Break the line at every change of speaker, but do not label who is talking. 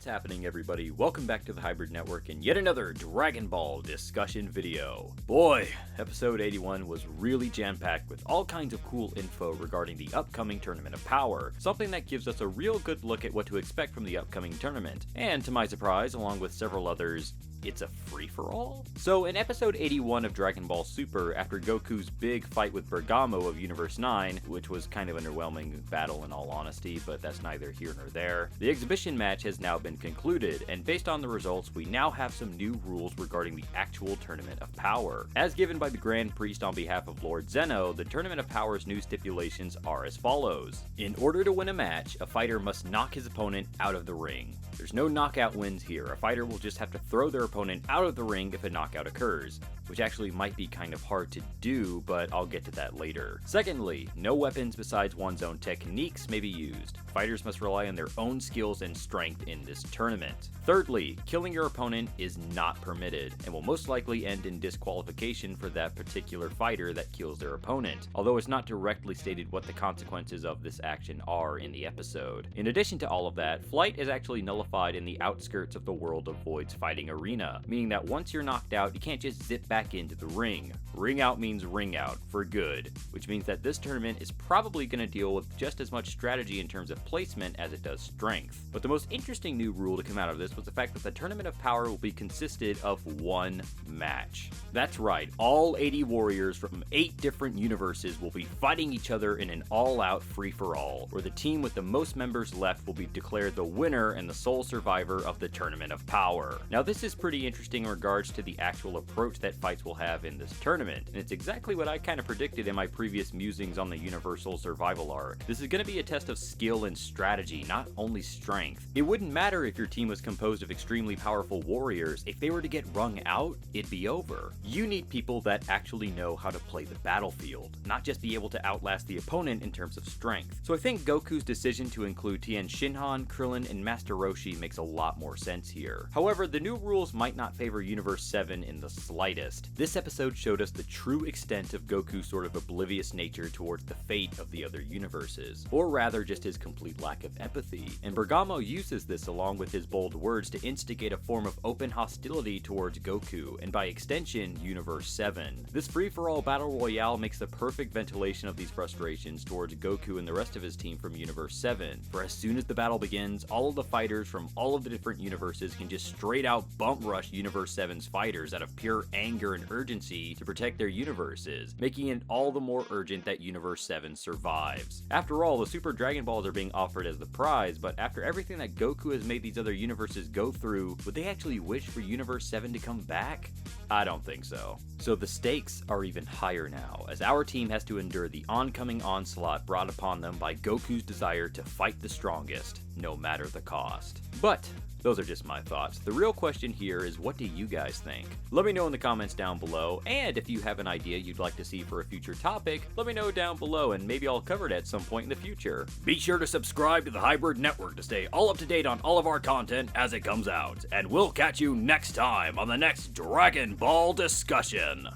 What's happening, everybody? Welcome back to the Hybrid Network and yet another Dragon Ball discussion video. Boy, episode 81 was really jam-packed with all kinds of cool info regarding the upcoming Tournament of Power, something that gives us a real good look at what to expect from the upcoming tournament. And to my surprise, along with several others, it's a free-for-all? So in episode 81 of Dragon Ball Super, after Goku's big fight with Bergamo of Universe 9, which was kind of an underwhelming battle in all honesty, but that's neither here nor there, the exhibition match has now been concluded, and based on the results, we now have some new rules regarding the actual Tournament of Power. As given by the Grand Priest on behalf of Lord Zeno, the Tournament of Power's new stipulations are as follows. In order to win a match, a fighter must knock his opponent out of the ring. There's no knockout wins here. A fighter will just have to throw their opponent out of the ring if a knockout occurs, which actually might be kind of hard to do, but I'll get to that later. Secondly, no weapons besides one's own techniques may be used. Fighters must rely on their own skills and strength in this tournament. Thirdly, killing your opponent is not permitted, and will most likely end in disqualification for that particular fighter that kills their opponent, although it's not directly stated what the consequences of this action are in the episode. In addition to all of that, flight is actually nullified in the outskirts of the World of Void's fighting arena, meaning that once you're knocked out, you can't just zip back into the ring. Ring out means ring out, for good, which means that this tournament is probably going to deal with just as much strategy in terms of placement as it does strength. But the most interesting new rule to come out of this was the fact that the Tournament of Power will be consisted of one match. That's right, all 80 warriors from 8 different universes will be fighting each other in an all-out free-for-all, where the team with the most members left will be declared the winner and the sole survivor of the Tournament of Power. Now this is pretty interesting in regards to the actual approach that fights will have in this tournament, and it's exactly what I kind of predicted in my previous musings on the Universal Survival arc. This is going to be a test of skill and strategy, not only strength. It wouldn't matter if your team was composed of extremely powerful warriors. If they were to get wrung out, it'd be over. You need people that actually know how to play the battlefield, not just be able to outlast the opponent in terms of strength. So I think Goku's decision to include Tien Shinhan, Krillin, and Master Roshi makes a lot more sense here. However, the new rules might not favor Universe 7 in the slightest. This episode showed us the true extent of Goku's sort of oblivious nature towards the fate of the other universes, or rather just his complete lack of empathy, and Bergamo uses this along with his bold words to instigate a form of open hostility towards Goku, and by extension, Universe 7. This free-for-all battle royale makes the perfect ventilation of these frustrations towards Goku and the rest of his team from Universe 7, for as soon as the battle begins, all of the fighters from all of the different universes can just straight out bump rush Universe 7's fighters out of pure anger and urgency to protect their universes, making it all the more urgent that Universe 7 survives. After all, the Super Dragon Balls are being offered as the prize, but after everything that Goku has made these other universes go through, would they actually wish for Universe 7 to come back? I don't think so. So the stakes are even higher now, as our team has to endure the oncoming onslaught brought upon them by Goku's desire to fight the strongest, no matter the cost. But those are just my thoughts. The real question here is, what do you guys think? Let me know in the comments down below, and if you have an idea you'd like to see for a future topic, let me know down below and maybe I'll cover it at some point in the future. Be sure to subscribe to the Hybrid Network to stay all up to date on all of our content as it comes out, and we'll catch you next time on the next Dragon Ball discussion.